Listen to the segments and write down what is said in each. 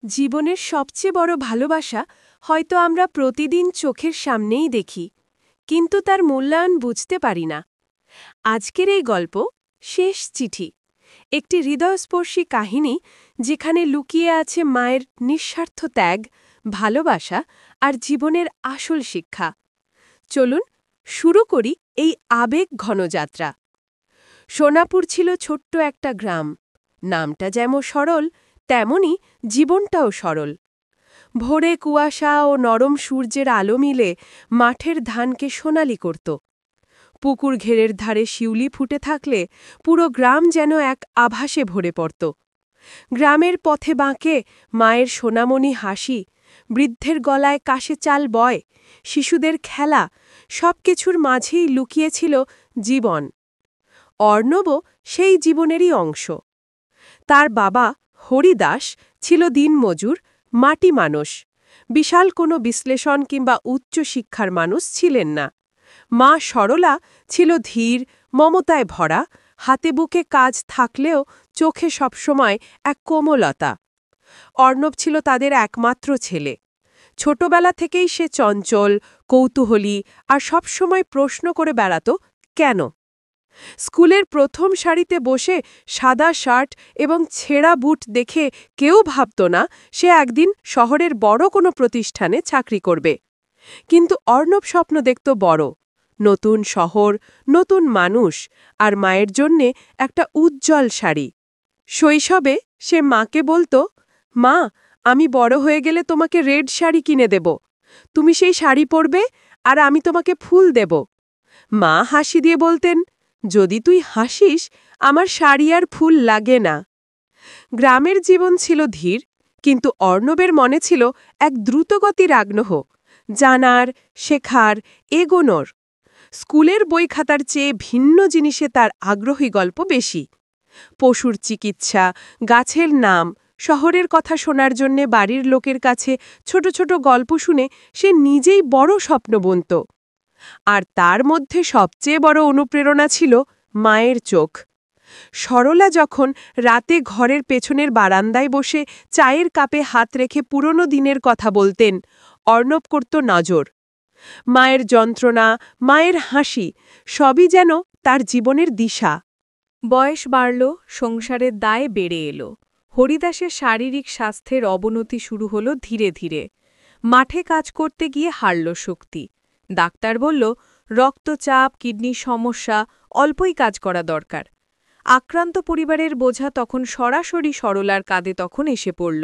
জীবনের সবচেয়ে বড় ভালোবাসা হয়তো আমরা প্রতিদিন চোখের সামনেই দেখি, কিন্তু তার মূল্যায়ন বুঝতে পারি না। আজকের এই গল্প শেষ চিঠি, একটি হৃদয়স্পর্শী কাহিনী যেখানে লুকিয়ে আছে মায়ের নিঃস্বার্থ ত্যাগ, ভালোবাসা আর জীবনের আসল শিক্ষা। চলুন শুরু করি এই আবেগ ঘন যাত্রা। সোনাপুর ছিল ছোট্ট একটা গ্রাম। নামটা যেমন সরল, তেমনি জীবনটাও সরল। ভোরে কুয়াশা ও নরম সূর্যের আলো মিলে মাঠের ধানকে সোনালি করত। পুকুর ঘেরের ধারে শিউলি ফুটে থাকলে পুরো গ্রাম যেন এক আভাসে ভরে পড়ত। গ্রামের পথে বাঁকে মায়ের সোনামণি হাসি, বৃদ্ধের গলায় কাশে চাল বয়, শিশুদের খেলা, সবকিছুর মাঝেই লুকিয়েছিল জীবন। অর্ণবও সেই জীবনেরই অংশ। তার বাবা হরিদাস ছিল দিনমজুর, মাটি মানুষ, বিশাল কোনো বিশ্লেষণ কিংবা উচ্চ শিক্ষার মানুষ ছিলেন না। মা সরলা ছিল ধীর, মমতায় ভরা, হাতে বুকে কাজ থাকলেও চোখে সবসময় এক কোমলতা। অর্ণব ছিল তাদের একমাত্র ছেলে। ছোটবেলা থেকেই সে চঞ্চল, কৌতূহলী আর সবসময় প্রশ্ন করে বেড়াত, কেন? স্কুলের প্রথম সারিতে বসে সাদা শার্ট এবং ছেঁড়া বুট দেখে কেউ ভাবত না সে একদিন শহরের বড় কোনো প্রতিষ্ঠানে চাকরি করবে। কিন্তু অর্ণব স্বপ্ন দেখত বড়, নতুন শহর, নতুন মানুষ আর মায়ের জন্যে একটা উজ্জ্বল শাড়ি। শৈশবে সে মাকে বলতো, মা, আমি বড় হয়ে গেলে তোমাকে রেড শাড়ি কিনে দেব। তুমি সেই শাড়ি পরবে আর আমি তোমাকে ফুল দেব। মা হাসি দিয়ে বলতেন, যদি তুই হাসিস আমার শাড়ি আর ফুল লাগে না। গ্রামের জীবন ছিল ধীর, কিন্তু অর্ণবের মনে ছিল এক দ্রুতগতির আগ্রহ, জানার, শেখার, এগোনোর। স্কুলের বই খাতার চেয়ে ভিন্ন জিনিসে তার আগ্রহী গল্প বেশি। পশুর চিকিৎসা, গাছের নাম, শহরের কথা শোনার জন্যে বাড়ির লোকের কাছে ছোট ছোট গল্প শুনে সে নিজেই বড় স্বপ্ন বুনত। আর তার মধ্যে সবচেয়ে বড় অনুপ্রেরণা ছিল মায়ের চোখ। সরলা যখন রাতে ঘরের পেছনের বারান্দায় বসে চায়ের কাপে হাত রেখে পুরনো দিনের কথা বলতেন, অর্ণব করত নজর। মায়ের যন্ত্রণা, মায়ের হাসি, সবই যেন তার জীবনের দিশা। বয়স বাড়ল, সংসারের দায় বেড়ে এলো। হরিদাসের শারীরিক স্বাস্থ্যের অবনতি শুরু হলো ধীরে ধীরে। মাঠে কাজ করতে গিয়ে হারল শক্তি। ডাক্তার বলল, রক্তচাপ, কিডনির সমস্যা, অল্পই কাজ করা দরকার। আক্রান্ত পরিবারের বোঝা তখন সরাসরি সরলার কাঁধে তখন এসে পড়ল।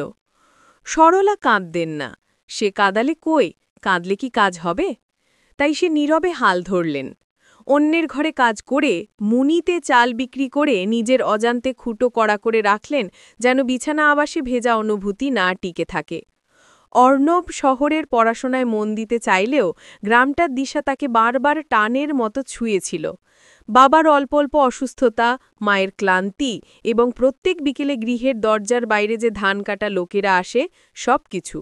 সরলা কাঁদতেন না, সে কাঁদালে কাঁদলে কি কাজ হবে? তাই সে নীরবে হাল ধরলেন। অন্যের ঘরে কাজ করে, মুনিতে চাল বিক্রি করে নিজের অজান্তে খুঁটো কড়া করে রাখলেন, যেন বিছানা আবাসে ভেজা অনুভূতি না টিকে থাকে। অর্ণব শহরের পড়াশোনায় মন দিতে চাইলেও গ্রামটার দিশা তাকে বারবার টানের মতো ছুঁয়েছিল। বাবার অল্প অল্প অসুস্থতা, মায়ের ক্লান্তি এবং প্রত্যেক বিকেলে গৃহের দরজার বাইরে যে ধান কাটা লোকেরা আসে, সব কিছু।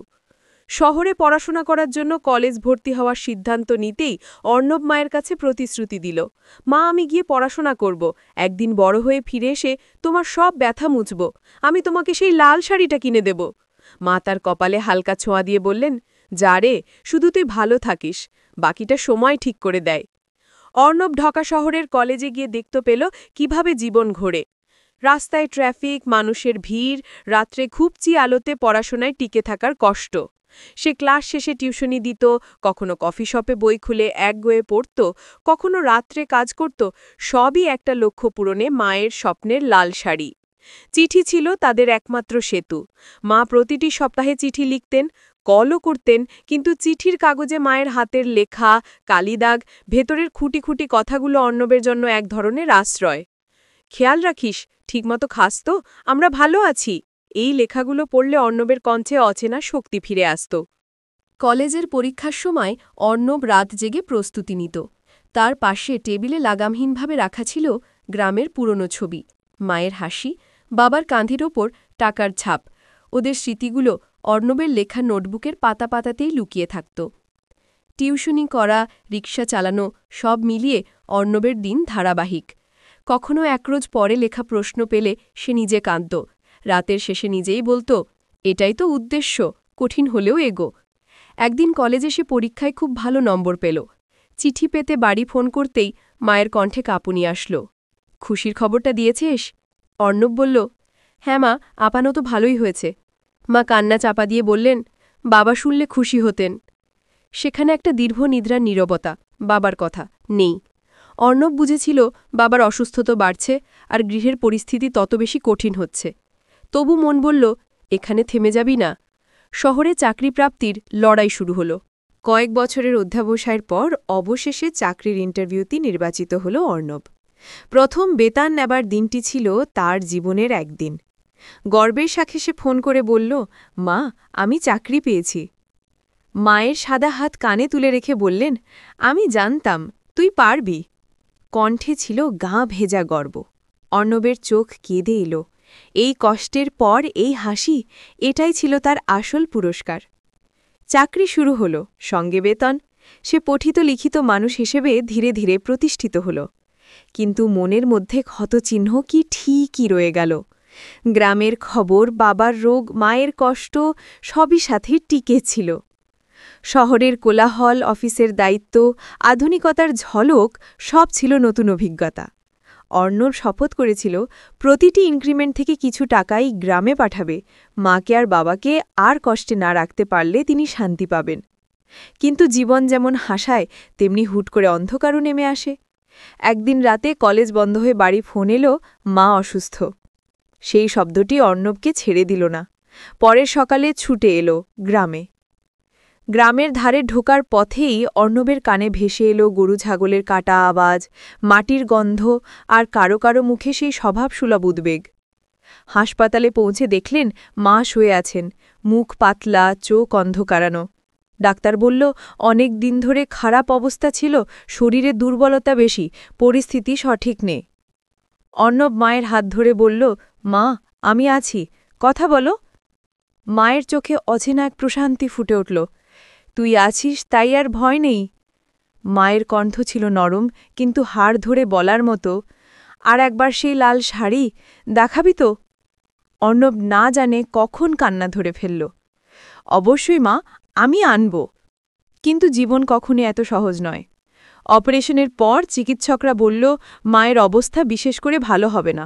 শহরে পড়াশোনা করার জন্য কলেজ ভর্তি হওয়ার সিদ্ধান্ত নিতেই অর্ণব মায়ের কাছে প্রতিশ্রুতি দিল, মা, আমি গিয়ে পড়াশোনা করব, একদিন বড় হয়ে ফিরে এসে তোমার সব ব্যথা মুছব, আমি তোমাকে সেই লাল শাড়িটা কিনে দেব। মা তার কপালে হালকা ছোঁয়া দিয়ে বললেন, যা রে, শুধু তুই ভালো থাকিস, বাকিটা সময় ঠিক করে দেয়। অর্ণব ঢাকা শহরের কলেজে গিয়ে দেখতে পেল কিভাবে জীবন ঘোরে। রাস্তায় ট্রাফিক, মানুষের ভিড়, রাত্রে খুবচি আলোতে পড়াশোনায় টিকে থাকার কষ্ট। সে ক্লাস শেষে টিউশনি দিত, কখনো কফি শপে বই খুলে একগোয়ে পড়ত, কখনো রাত্রে কাজ করত, সবই একটা লক্ষ্য পূরণে, মায়ের স্বপ্নের লাল শাড়ি। চিঠি ছিল তাদের একমাত্র সেতু। মা প্রতিটি সপ্তাহে চিঠি লিখতেন, কলও করতেন, কিন্তু চিঠির কাগজে মায়ের হাতের লেখা, কালিদাগ, ভেতরের খুঁটি খুঁটি কথাগুলো অর্ণবের জন্য এক ধরনের আশ্রয়। খেয়াল রাখিস, ঠিকমতো খাস তো, আমরা ভালো আছি। এই লেখাগুলো পড়লে অর্ণবের কণ্ঠে অচেনা শক্তি ফিরে আসত। কলেজের পরীক্ষার সময় অর্ণব রাত জেগে প্রস্তুতি নিত। তার পাশে টেবিলে লাগামহীনভাবে রাখা ছিল গ্রামের পুরনো ছবি, মায়ের হাসি, বাবার কাঁধের ওপর টাকার ছাপ। ওদের স্মৃতিগুলো অর্ণবের লেখা নোটবুকের পাতা পাতাতেই লুকিয়ে থাকত। টিউশনি করা, রিক্সা চালানো, সব মিলিয়ে অর্ণবের দিন ধারাবাহিক। কখনো একরোজ পরে লেখা প্রশ্ন পেলে সে নিজে কাঁদত। রাতের শেষে নিজেই বলত, এটাই তো উদ্দেশ্য, কঠিন হলেও এগো। একদিন কলেজে সে পরীক্ষায় খুব ভালো নম্বর পেল। চিঠি পেতে বাড়ি ফোন করতেই মায়ের কণ্ঠে কাঁপুনি আসল। খুশির খবরটা দিয়েছিস? অর্ণব বলল, হ্যাঁ মা, আপাতত ভালোই হয়েছে। মা কান্না চাপা দিয়ে বললেন, বাবা শুনলে খুশি হতেন। সেখানে একটা দীর্ঘ নিদ্রার নীরবতা, বাবার কথা নেই। অর্ণব বুঝেছিল বাবার অসুস্থতা বাড়ছে আর গৃহের পরিস্থিতি তত বেশি কঠিন হচ্ছে। তবু মন বলল, এখানে থেমে যাবি না। শহরে চাকরি প্রাপ্তির লড়াই শুরু হল। কয়েক বছরের অধ্যাবসায়ের পর অবশেষে চাকরির ইন্টারভিউতে নির্বাচিত হল অর্ণব। প্রথম বেতন নেবার দিনটি ছিল তার জীবনের একদিন। গর্বের সাথে সে ফোন করে বলল, মা, আমি চাকরি পেয়েছি। মায়ের সাদা হাত কানে তুলে রেখে বললেন, আমি জানতাম তুই পারবি। কণ্ঠে ছিল গা ভেজা গর্ব। অর্ণবের চোখ কেঁদে এলো। এই কষ্টের পর এই হাসি, এটাই ছিল তার আসল পুরস্কার। চাকরি শুরু হল, সঙ্গে বেতন। সে পঠিত লিখিত মানুষ হিসেবে ধীরে ধীরে প্রতিষ্ঠিত হল। কিন্তু মনের মধ্যে ক্ষতচিহ্ন কি ঠিকই রয়ে গেল। গ্রামের খবর, বাবার রোগ, মায়ের কষ্ট সবই সাথে টিকে ছিল। শহরের কোলাহল, অফিসের দায়িত্ব, আধুনিকতার ঝলক সব ছিল নতুন অভিজ্ঞতা। অর্ণব শপথ করেছিল প্রতিটি ইনক্রিমেন্ট থেকে কিছু টাকাই গ্রামে পাঠাবে। মাকে আর বাবাকে আর কষ্টে না রাখতে পারলে তিনি শান্তি পাবেন। কিন্তু জীবন যেমন হাসায়, তেমনি হুট করে অন্ধকারও নেমে আসে। একদিন রাতে কলেজ বন্ধ হয়ে বাড়ি ফোন এলো, মা অসুস্থ। সেই শব্দটি অর্ণবকে ছেড়ে দিল না। পরের সকালে ছুটে এলো গ্রামে। গ্রামের ধারে ঢোকার পথেই অর্ণবের কানে ভেসে এলো গরু ছাগলের কাটা আওয়াজ, মাটির গন্ধ আর কারো কারো মুখে সেই স্বভাবসুলভ উদ্বেগ। হাসপাতালে পৌঁছে দেখলেন মা শুয়ে আছেন, মুখ পাতলা, চোখ অন্ধকারানো। ডাক্তার বলল, অনেক দিন ধরে খারাপ অবস্থা ছিল, শরীরে দুর্বলতা বেশি, পরিস্থিতি সঠিক নেই। অর্ণব মায়ের হাত ধরে বলল, মা, আমি আছি, কথা বলো। মায়ের চোখে অচেনা এক প্রশান্তি ফুটে উঠল। তুই আছিস তাই আর ভয় নেই। মায়ের কণ্ঠ ছিল নরম, কিন্তু হাড় ধরে বলার মতো, আর একবার সেই লাল শাড়ি দেখাবি তো? অর্ণব না জানে কখন কান্না ধরে ফেলল। অবশ্যই মা, আমি আনব। কিন্তু জীবন কখনই এত সহজ নয়। অপারেশনের পর চিকিৎসকরা বলল মায়ের অবস্থা বিশেষ করে ভালো হবে না।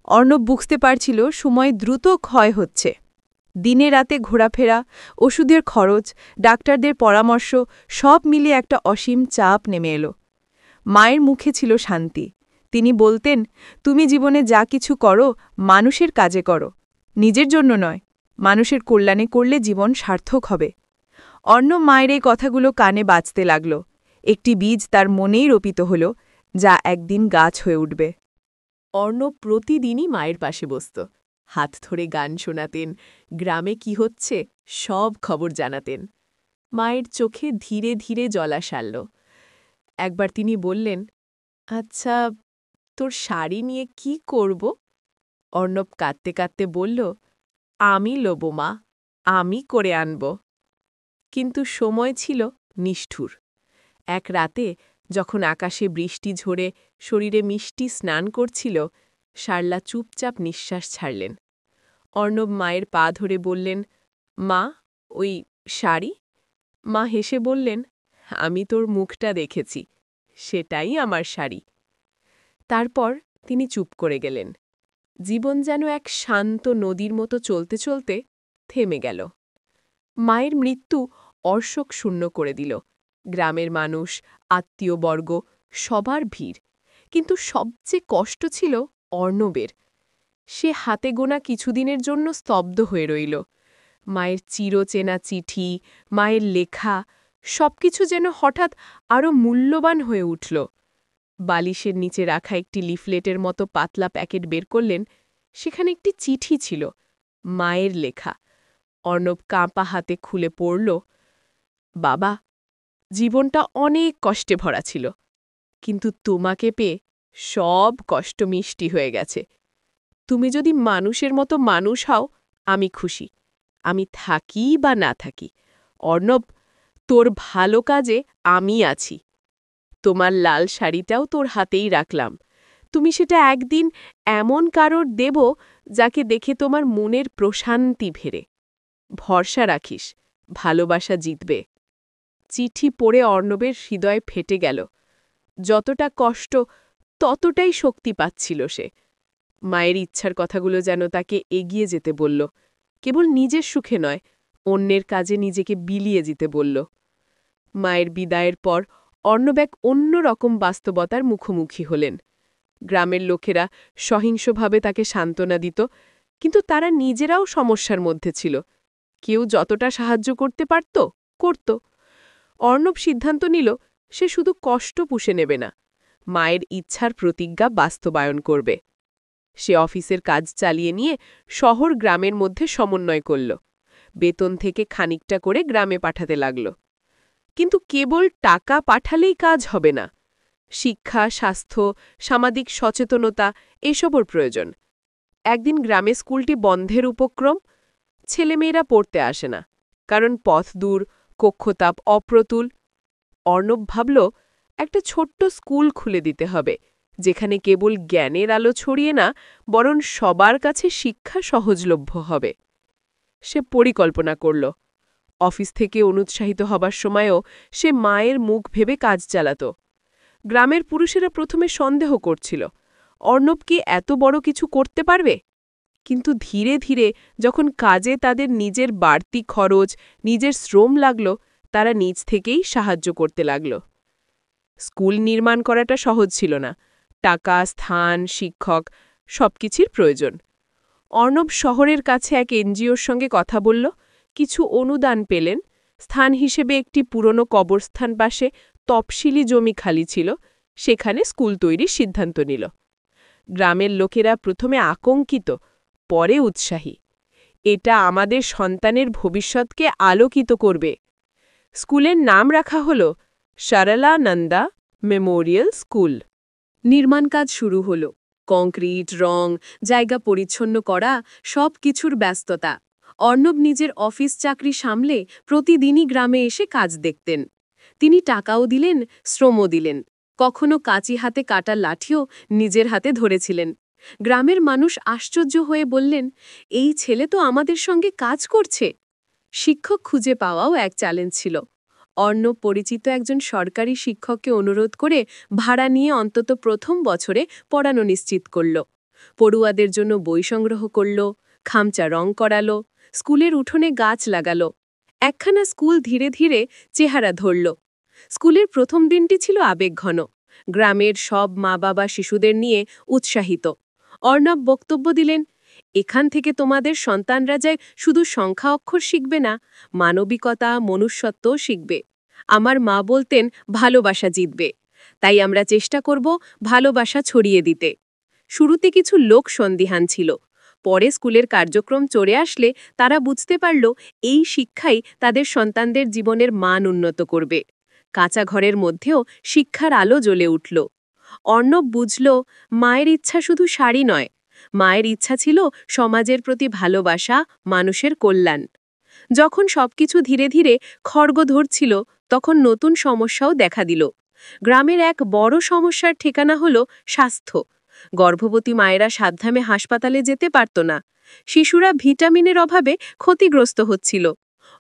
অর্ণব বুঝতে পারছিল সময় দ্রুত ক্ষয় হচ্ছে। দিনে রাতে ঘোরাফেরা, ওষুধের খরচ, ডাক্তারদের পরামর্শ সব মিলিয়ে একটা অসীম চাপ নেমে এলো। মায়ের মুখে ছিল শান্তি। তিনি বলতেন, তুমি জীবনে যা কিছু করো মানুষের কাজে করো, নিজের জন্য নয়। মানুষের কল্যাণে করলে জীবন সার্থক হবে। অর্ণব মায়ের এই কথাগুলো কানে বাজতে লাগল। একটি বীজ তার মনেই রোপিত হল, যা একদিন গাছ হয়ে উঠবে। অর্ণব প্রতিদিনই মায়ের পাশে বসত, হাত ধরে গান শোনাতেন, গ্রামে কি হচ্ছে সব খবর জানাতেন। মায়ের চোখে ধীরে ধীরে জল সারল। একবার তিনি বললেন, আচ্ছা, তোর শাড়ি নিয়ে কি করব? অর্ণব কাঁদতে কাঁদতে বলল, আমি লব মা, আমি করে আনব। কিন্তু সময় ছিল নিষ্ঠুর। এক রাতে যখন আকাশে বৃষ্টি ঝরে শরীরে মিষ্টি স্নান করছিল, সারলা চুপচাপ নিঃশ্বাস ছাড়লেন। অর্ণব মায়ের পা ধরে বললেন, মা, ওই শাড়ি? মা হেসে বললেন, আমি তোর মুখটা দেখেছি, সেটাই আমার শাড়ি। তারপর তিনি চুপ করে গেলেন। জীবন যেন এক শান্ত নদীর মতো চলতে চলতে থেমে গেল। মায়ের মৃত্যু অর্শক শূন্য করে দিল। গ্রামের মানুষ, আত্মীয়বর্গ, সবার ভিড়। কিন্তু সবচেয়ে কষ্ট ছিল অর্ণবের। সে হাতে গোনা কিছুদিনের জন্য স্তব্ধ হয়ে রইল। মায়ের চিরচেনা চিঠি, মায়ের লেখা, সবকিছু যেন হঠাৎ আরও মূল্যবান হয়ে উঠল। বালিশের নিচে রাখা একটি লিফলেটের মতো পাতলা প্যাকেট বের করলেন। সেখানে একটি চিঠি ছিল, মায়ের লেখা। অর্ণব কাঁপা হাতে খুলে পড়ল, বাবা, জীবনটা অনেক কষ্টে ভরা ছিল, কিন্তু তোমাকে পেয়ে সব কষ্ট মিষ্টি হয়ে গেছে। তুমি যদি মানুষের মতো মানুষ হও, আমি খুশি। আমি থাকি বা না থাকি, অর্ণব, তোর ভালো কাজে আমি আছি। তোমার লাল শাড়িটাও তোর হাতেই রাখলাম। তুমি সেটা একদিন এমন কারোর দেব যাকে দেখে তোমার মনের প্রশান্তি ফেরে। ভরসা রাখিস, ভালোবাসা জিতবে। চিঠি পড়ে অর্ণবের হৃদয় ফেটে গেল। যতটা কষ্ট ততটাই শক্তি পাচ্ছিল সে। মায়ের ইচ্ছার কথাগুলো যেন তাকে এগিয়ে যেতে বলল, কেবল নিজের সুখে নয়, অন্যের কাজে নিজেকে বিলিয়ে দিতে বলল। মায়ের বিদায়ের পর অর্ণব এক অন্য রকম বাস্তবতার মুখোমুখি হলেন। গ্রামের লোকেরা সহিংসভাবে তাকে সান্ত্বনা দিত, কিন্তু তারা নিজেরাও সমস্যার মধ্যে ছিল। কেউ যতটা সাহায্য করতে পারত করত। অর্ণব সিদ্ধান্ত নিল সে শুধু কষ্ট পুষে নেবে না, মায়ের ইচ্ছার প্রতিজ্ঞা বাস্তবায়ন করবে। সে অফিসের কাজ চালিয়ে নিয়ে শহর গ্রামের মধ্যে সমন্বয় করল। বেতন থেকে খানিকটা করে গ্রামে পাঠাতে লাগল। কিন্তু কেবল টাকা পাঠালেই কাজ হবে না। শিক্ষা, স্বাস্থ্য, সামাজিক সচেতনতা এসবর প্রয়োজন। একদিন গ্রামে স্কুলটি বন্ধের উপক্রম। ছেলেমেয়েরা পড়তে আসে না, কারণ পথ দূর, কক্ষতাপ অপ্রতুল। অর্ণব ভাবল একটা ছোট্ট স্কুল খুলে দিতে হবে, যেখানে কেবল জ্ঞানের আলো ছড়িয়ে না, বরং সবার কাছে শিক্ষা সহজলভ্য হবে। সে পরিকল্পনা করল। অফিস থেকে অনুৎসাহিত হবার সময়ও সে মায়ের মুখ ভেবে কাজ চালাত। গ্রামের পুরুষেরা প্রথমে সন্দেহ করছিল, অর্ণব কি এত বড় কিছু করতে পারবে? কিন্তু ধীরে ধীরে যখন কাজে তাদের নিজের বাড়তি খরচ, নিজের শ্রম লাগল, তারা নিজ থেকেই সাহায্য করতে লাগল। স্কুল নির্মাণ করাটা সহজ ছিল না। টাকা, স্থান, শিক্ষক সবকিছুর প্রয়োজন। অর্ণব শহরের কাছে এক এনজিওর সঙ্গে কথা বলল, কিছু অনুদান পেলেন। স্থান হিসেবে একটি পুরনো কবরস্থান পাশে তফসিলি জমি খালি ছিল, সেখানে স্কুল তৈরির সিদ্ধান্ত নিল। গ্রামের লোকেরা প্রথমে আতঙ্কিত, পরে উৎসাহী। এটা আমাদের সন্তানের ভবিষ্যৎকে আলোকিত করবে। স্কুলের নাম রাখা হল সরলা নন্দা মেমোরিয়াল স্কুল। নির্মাণ কাজ শুরু হল। কংক্রিট, রং, জায়গা পরিচ্ছন্ন করা, সব কিছুর ব্যস্ততা। অর্ণব নিজের অফিস চাকরি সামলে প্রতিদিনই গ্রামে এসে কাজ দেখতেন। তিনি টাকাও দিলেন, শ্রমও দিলেন। কখনো কাঁচি হাতে কাটা লাঠিও নিজের হাতে ধরেছিলেন। গ্রামের মানুষ আশ্চর্য হয়ে বললেন, এই ছেলে তো আমাদের সঙ্গে কাজ করছে। শিক্ষক খুঁজে পাওয়াও এক চ্যালেঞ্জ ছিল। অর্ণব পরিচিত একজন সরকারি শিক্ষককে অনুরোধ করে ভাড়া নিয়ে অন্তত প্রথম বছরে পড়ানো নিশ্চিত করল। পড়ুয়াদের জন্য বই সংগ্রহ করল, খামচা রং করালো, স্কুলের উঠোনে গাছ লাগালো। একখানা স্কুল ধীরে ধীরে চেহারা ধরল। স্কুলের প্রথম দিনটি ছিল আবেগঘন। গ্রামের সব মা-বাবা শিশুদের নিয়ে উৎসাহিত। অর্ণব বক্তব্য দিলেন, এখান থেকে তোমাদের সন্তানরা যায় শুধু সংখ্যা অক্ষর শিখবে না, মানবিকতা, মনুষ্যত্বও শিখবে। আমার মা বলতেন, ভালোবাসা জিতবে। তাই আমরা চেষ্টা করব ভালোবাসা ছড়িয়ে দিতে। শুরুতে কিছু লোক সন্দিহান ছিল। পরে স্কুলের কার্যক্রম চড়ে আসলে তারা বুঝতে পারল, এই শিক্ষাই তাদের সন্তানদের জীবনের মান উন্নত করবে। কাঁচা ঘরের মধ্যেও শিক্ষার আলো জ্বলে উঠল। অর্ণব বুঝল, মায়ের ইচ্ছা শুধু শাড়ি নয়, মায়ের ইচ্ছা ছিল সমাজের প্রতি ভালোবাসা, মানুষের কল্যাণ। যখন সবকিছু ধীরে ধীরে খড়গ ধরছিল, তখন নতুন সমস্যাও দেখা দিল। গ্রামের এক বড় সমস্যার ঠিকানা হল স্বাস্থ্য। গর্ভবতী মায়েরা সাবধানে হাসপাতালে যেতে পারত না। শিশুরা ভিটামিনের অভাবে ক্ষতিগ্রস্ত হচ্ছিল।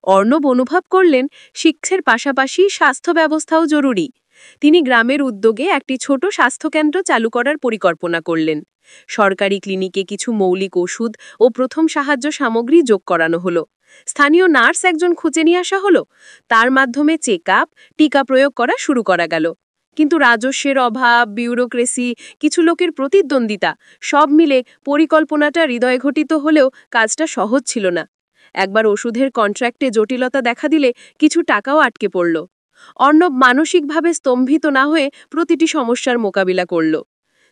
অর্ণব অনুভব করলেন, শিক্ষার পাশাপাশি স্বাস্থ্য ব্যবস্থাও জরুরি। তিনি গ্রামের উদ্যোগে একটি ছোট স্বাস্থ্যকেন্দ্র চালু করার পরিকল্পনা করলেন। সরকারি ক্লিনিকে কিছু মৌলিক ওষুধ ও প্রথম সাহায্য সামগ্রী যোগ করানো হলো। স্থানীয় নার্স একজন খুঁজে নিয়ে আসা হলো। তার মাধ্যমে চেকআপ, টিকা প্রয়োগ করা শুরু করা গেল। কিন্তু রাজস্বের অভাব, বিউরোক্রেসি, কিছু লোকের প্রতিদ্বন্দ্বিতা, সব মিলে পরিকল্পনাটা হৃদয়ঘটিত হলেও কাজটা সহজ ছিল না। একবার ওষুধের কন্ট্রাক্টে জটিলতা দেখা দিলে কিছু টাকাও আটকে পড়ল। অর্ণব মানসিকভাবে স্তম্ভিত না হয়ে প্রতিটি সমস্যার মোকাবিলা করল।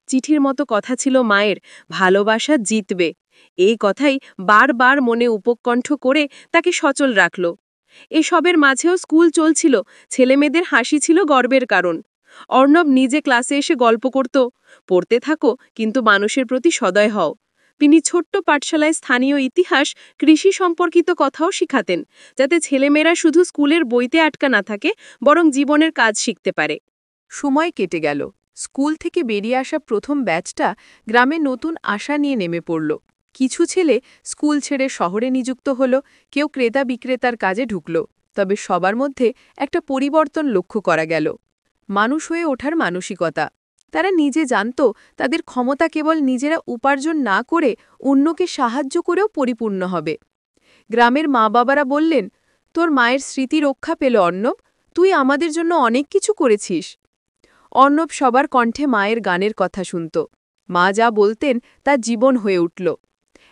চিঠির মতো কথা ছিল মায়ের, ভালোবাসা জিতবে। এই কথাই বারবার মনে উপকণ্ঠ করে তাকে সচল রাখল। এসবের মাঝেও স্কুল চলছিল, ছেলেমেয়েদের হাসি ছিল গর্বের কারণ। অর্ণব নিজে ক্লাসে এসে গল্প করত, পড়তে থাকো কিন্তু মানুষের প্রতি সদয় হও। তিনি ছোট্ট পাঠশালায় স্থানীয় ইতিহাস, কৃষি সম্পর্কিত কথাও শিখাতেন, যাতে ছেলেমেয়েরা শুধু স্কুলের বইতে আটকা না থাকে, বরং জীবনের কাজ শিখতে পারে। সময় কেটে গেল। স্কুল থেকে বেরিয়ে আসা প্রথম ব্যাচটা গ্রামে নতুন আশা নিয়ে নেমে পড়ল। কিছু ছেলে স্কুল ছেড়ে শহরে নিযুক্ত হল, কেউ ক্রেতা বিক্রেতার কাজে ঢুকল। তবে সবার মধ্যে একটা পরিবর্তন লক্ষ্য করা গেল, মানুষ হয়ে ওঠার মানসিকতা। তারা নিজে জানত তাদের ক্ষমতা কেবল নিজেরা উপার্জন না করে অন্যকে সাহায্য করেও পরিপূর্ণ হবে। গ্রামের মা বাবারা বললেন, তোর মায়ের স্মৃতি রক্ষা পেল অর্ণব, তুই আমাদের জন্য অনেক কিছু করেছিস। অর্ণব সবার কণ্ঠে মায়ের গানের কথা শুনত। মা যা বলতেন তা জীবন হয়ে উঠল।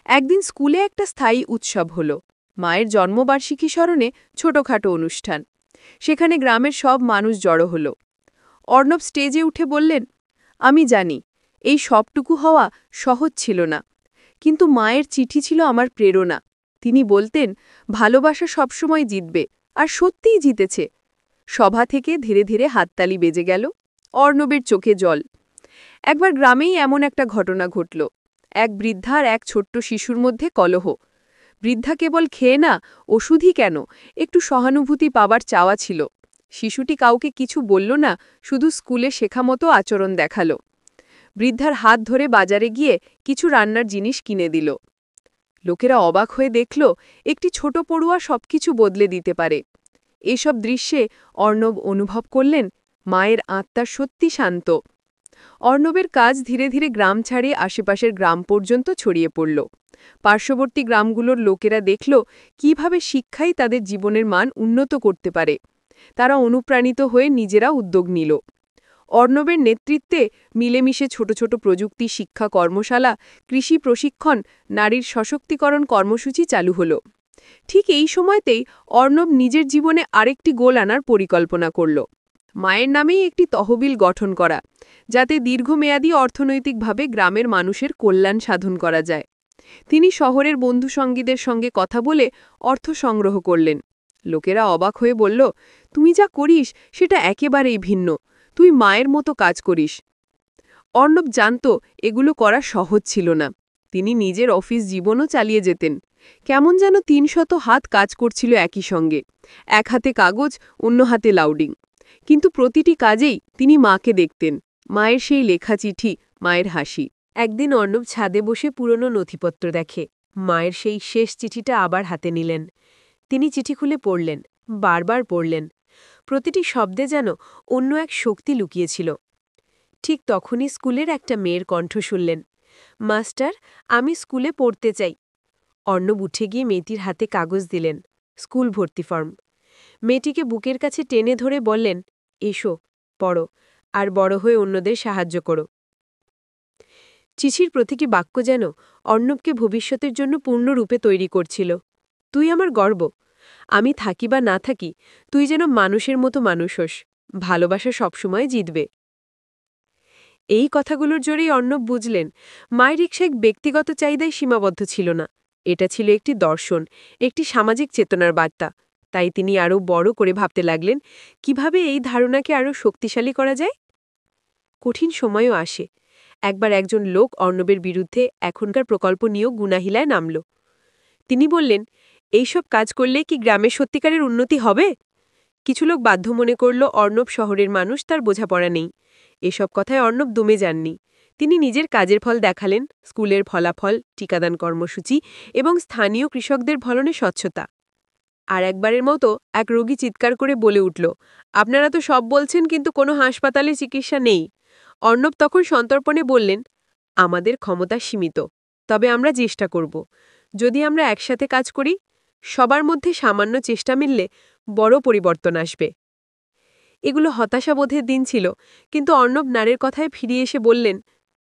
একদিন স্কুলে একটা স্থায়ী উৎসব হল, মায়ের জন্মবার্ষিকী স্মরণে ছোটখাটো অনুষ্ঠান। সেখানে গ্রামের সব মানুষ জড়ো হল। অর্ণব স্টেজে উঠে বললেন, আমি জানি এই সবটুকু হওয়া সহজ ছিল না, কিন্তু মায়ের চিঠি ছিল আমার প্রেরণা। তিনি বলতেন, ভালোবাসা সবসময় জিতবে, আর সত্যিই জিতেছে। সভা থেকে ধীরে ধীরে হাততালি বেজে গেল। অর্ণবের চোখে জল। একবার গ্রামেই এমন একটা ঘটনা ঘটল। এক বৃদ্ধা আর এক ছোট্ট শিশুর মধ্যে কলহ। বৃদ্ধা কেবল খেয়ে না, ওষুধই কেন, একটু সহানুভূতি পাবার চাওয়া ছিল। শিশুটি কাউকে কিছু বলল না, শুধু স্কুলে শেখা মতো আচরণ দেখালো। বৃদ্ধার হাত ধরে বাজারে গিয়ে কিছু রান্নার জিনিস কিনে দিল। লোকেরা অবাক হয়ে দেখল, একটি ছোট পড়ুয়া সবকিছু বদলে দিতে পারে। এসব দৃশ্যে অর্ণব অনুভব করলেন, মায়ের আত্মা সত্যি শান্ত। অর্ণবের কাজ ধীরে ধীরে গ্রাম ছাড়িয়ে আশেপাশের গ্রাম পর্যন্ত ছড়িয়ে পড়ল। পার্শ্ববর্তী গ্রামগুলোর লোকেরা দেখল কিভাবে শিক্ষাই তাদের জীবনের মান উন্নত করতে পারে। তারা অনুপ্রাণিত হয়ে নিজেরা উদ্যোগ নিল। অর্ণবের নেতৃত্বে মিলেমিশে ছোট ছোট প্রযুক্তি শিক্ষা কর্মশালা, কৃষি প্রশিক্ষণ, নারীর সশক্তিকরণ কর্মসূচি চালু হল। ঠিক এই সময়তেই অর্ণব নিজের জীবনে আরেকটি গোল আনার পরিকল্পনা করল। মায়ের নামেই একটি তহবিল গঠন করা, যাতে দীর্ঘমেয়াদী অর্থনৈতিকভাবে গ্রামের মানুষের কল্যাণ সাধন করা যায়। তিনি শহরের বন্ধুসঙ্গীদের সঙ্গে কথা বলে অর্থ সংগ্রহ করলেন। লোকেরা অবাক হয়ে বলল, তুই যা করিস সেটা একেবারেই ভিন্ন, তুই মায়ের মতো কাজ করিস। অর্ণব জানত এগুলো করা সহজ ছিল না। তিনি নিজের অফিস জীবনও চালিয়ে যেতেন। কেমন যেন ৩০০ হাত কাজ করছিল একই সঙ্গে, এক হাতে কাগজ, অন্য হাতে লাউডিং। কিন্তু প্রতিটি কাজেই তিনি মাকে দেখতেন, মায়ের সেই লেখা চিঠি, মায়ের হাসি। একদিন অর্ণব ছাদে বসে পুরনো নথিপত্র দেখে। মায়ের সেই শেষ চিঠিটা আবার হাতে নিলেন। তিনি চিঠি খুলে পড়লেন, বারবার পড়লেন। প্রতিটি শব্দে যেন অন্য এক শক্তি লুকিয়েছিল। ঠিক তখনই স্কুলের একটা মেয়ের কণ্ঠ শুনলেন, মাস্টার, আমি স্কুলে পড়তে চাই। অর্ণব উঠে গিয়ে মেয়েটির হাতে কাগজ দিলেন, স্কুল ভর্তি ফর্ম। মেয়েটিকে বুকের কাছে টেনে ধরে বললেন, এসো, পড়ো, আর বড় হয়ে অন্যদের সাহায্য করো। চিঠির প্রতিটি বাক্য যেন অর্ণবকে ভবিষ্যতের জন্য পূর্ণরূপে তৈরি করছিল। তুই আমার গর্ব, আমি থাকি বা না থাকি, তুই যেন মানুষের মতো মানুষ হোস, ভালোবাসা সবসময় জিতবে। এই কথাগুলোর জোরেই অর্ণব বুঝলেন, মায়ের রিক্সা এক ব্যক্তিগত চাহিদায় সীমাবদ্ধ ছিল না। এটা ছিল একটি দর্শন, একটি সামাজিক চেতনার বার্তা। তাই তিনি আরও বড় করে ভাবতে লাগলেন, কিভাবে এই ধারণাকে আরও শক্তিশালী করা যায়। কঠিন সময়ও আসে। একবার একজন লোক অর্ণবের বিরুদ্ধে এখনকার প্রকল্প নিয়েও গুনাহিলায় নামল। তিনি বললেন, এইসব কাজ করলে কি গ্রামের সত্যিকারের উন্নতি হবে? কিছু লোক বাধ্য মনে করল অর্ণব শহরের মানুষ, তার বোঝাপড়া নেই। এসব কথায় অর্ণব দমে যাননি। তিনি নিজের কাজের ফল দেখালেন, স্কুলের ফলাফল, টিকাদান কর্মসূচি এবং স্থানীয় কৃষকদের ফলনে স্বচ্ছতা। আর একবারের মতো এক রোগী চিৎকার করে বলে উঠল, আপনারা তো সব বলছেন, কিন্তু কোনো হাসপাতালে চিকিৎসা নেই। অর্ণব তখন সন্তর্পণে বললেন, আমাদের ক্ষমতা সীমিত, তবে আমরা চেষ্টা করব। যদি আমরা একসাথে কাজ করি, সবার মধ্যে সামান্য চেষ্টা মিললে বড় পরিবর্তন আসবে। এগুলো হতাশাবোধের দিন ছিল, কিন্তু অর্ণব নারের কথায় ফিরে এসে বললেন,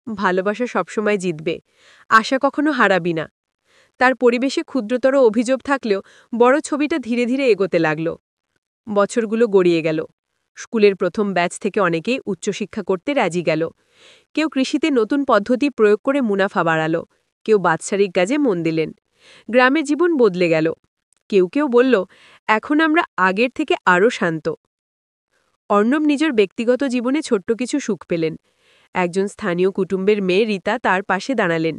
ভালোবাসা সবসময় জিতবে, আশা কখনো হারাবি না। তার পরিবেশে ক্ষুদ্রতর অভিযোগ থাকলেও বড় ছবিটা ধীরে ধীরে এগোতে লাগল। বছরগুলো গড়িয়ে গেল। স্কুলের প্রথম ব্যাচ থেকে অনেকেই উচ্চশিক্ষা করতে রাজি গেল। কেউ কৃষিতে নতুন পদ্ধতি প্রয়োগ করে মুনাফা বাড়াল, কেউ বাৎসরিক কাজে মন দিলেন। গ্রামের জীবন বদলে গেল। কেউ কেউ বলল, এখন আমরা আগের থেকে আরও শান্ত। অর্ণব নিজের ব্যক্তিগত জীবনে ছোট্ট কিছু সুখ পেলেন। একজন স্থানীয় কুটুম্বের মেয়ে রীতা তার পাশে দাঁড়ালেন।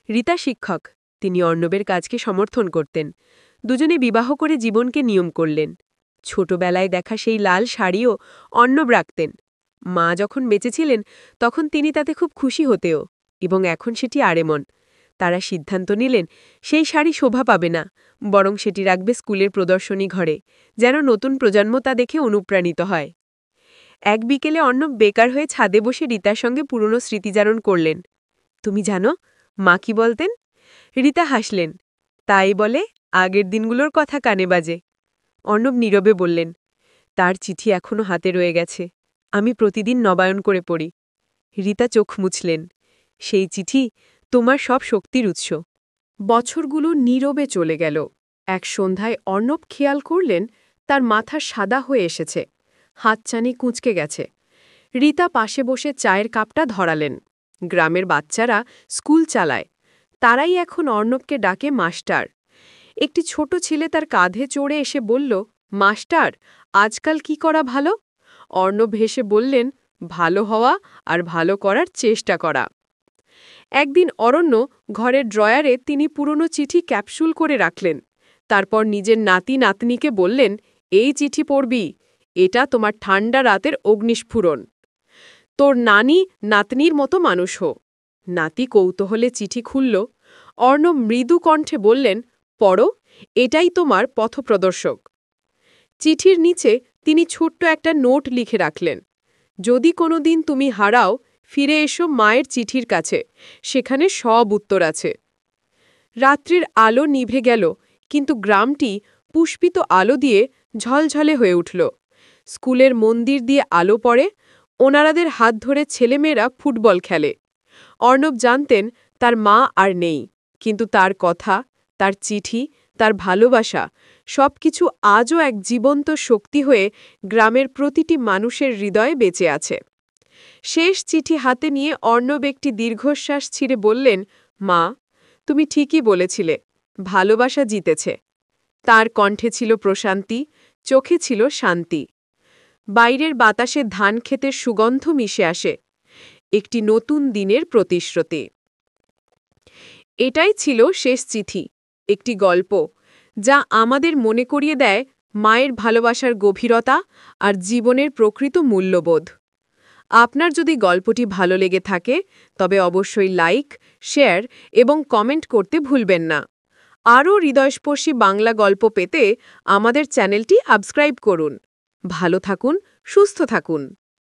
রীতা শিক্ষক, তিনি অর্ণবের কাজকে সমর্থন করতেন। দুজনে বিবাহ করে জীবনকে নিয়ম করলেন। ছোটবেলায় দেখা সেই লাল শাড়িও অর্ণব রাখতেন। মা যখন বেঁচে ছিলেন তখন তিনি তাতে খুব খুশি হতেও, এবং এখন সেটি আরেমন। তারা সিদ্ধান্ত নিলেন সেই শাড়ি শোভা পাবে না, বরং সেটি রাখবে স্কুলের প্রদর্শনী ঘরে, যেন নতুন প্রজন্ম তা দেখে অনুপ্রাণিত হয়। এক বিকেলে অর্ণব বেকার হয়ে ছাদে বসে রীতার সঙ্গে পুরনো স্মৃতিচারণ করলেন। তুমি জানো মা কি বলতেন? রীতা হাসলেন। তাই বলে আগের দিনগুলোর কথা কানে বাজে। অর্ণব নীরবে বললেন, তার চিঠি এখনো হাতে রয়ে গেছে, আমি প্রতিদিন নবায়ন করে পড়ি। রীতা চোখ মুছলেন। সেই চিঠি তোমার সব শক্তির উৎস। বছরগুলো নীরবে চলে গেল। এক সন্ধ্যায় অর্ণব খেয়াল করলেন তার মাথা সাদা হয়ে এসেছে, হাতছানি কুঁচকে গেছে। রীতা পাশে বসে চায়ের কাপটা ধরালেন। গ্রামের বাচ্চারা স্কুল চালায়, তারাই এখন অর্ণবকে ডাকে মাস্টার। একটি ছোট ছেলে তার কাঁধে চড়ে এসে বলল, মাস্টার, আজকাল কি করা ভালো? অর্ণব হেসে বললেন, ভালো হওয়া আর ভালো করার চেষ্টা করা। একদিন অরণ্য ঘরের ড্রয়ারে তিনি পুরনো চিঠি ক্যাপসুল করে রাখলেন। তারপর নিজের নাতি নাতনিকে বললেন, এই চিঠি পড়বি, এটা তোমার ঠান্ডা রাতের অগ্নিস্ফুরণ। তোর নানি নাতনির মতো মানুষ হো। নাতি কৌতূহলে চিঠি খুলল। অর্ণব মৃদু কণ্ঠে বললেন, পড়ো, এটাই তোমার পথপ্রদর্শক। চিঠির নিচে তিনি ছোট্ট একটা নোট লিখে রাখলেন, যদি কোনোদিন তুমি হারাও, ফিরে এসো মায়ের চিঠির কাছে, সেখানে সব উত্তর আছে। রাত্রির আলো নিভে গেল, কিন্তু গ্রামটি পুষ্পিত আলো দিয়ে ঝলঝলে হয়ে উঠল। স্কুলের মন্দির দিয়ে আলো পড়ে, ওনারাদের হাত ধরে ছেলেমেয়েরা ফুটবল খেলে। অর্ণব জানতেন তার মা আর নেই, কিন্তু তার কথা, তার চিঠি, তার ভালোবাসা সবকিছু আজও এক জীবন্ত শক্তি হয়ে গ্রামের প্রতিটি মানুষের হৃদয়ে বেঁচে আছে। শেষ চিঠি হাতে নিয়ে অর্ণব একটি দীর্ঘশ্বাস ছিঁড়ে বললেন, মা, তুমি ঠিকই বলেছিলে, ভালোবাসা জিতেছে। তার কণ্ঠে ছিল প্রশান্তি, চোখে ছিল শান্তি। বাইরের বাতাসে ধান ক্ষেতের সুগন্ধ মিশে আসে, একটি নতুন দিনের প্রতিশ্রুতি। এটাই ছিল শেষ চিঠি, একটি গল্প যা আমাদের মনে করিয়ে দেয় মায়ের ভালোবাসার গভীরতা আর জীবনের প্রকৃত মূল্যবোধ। আপনার যদি গল্পটি ভালো লেগে থাকে, তবে অবশ্যই লাইক, শেয়ার এবং কমেন্ট করতে ভুলবেন না। আরও হৃদয়স্পর্শী বাংলা গল্প পেতে আমাদের চ্যানেলটি সাবস্ক্রাইব করুন। ভালো থাকুন, সুস্থ থাকুন।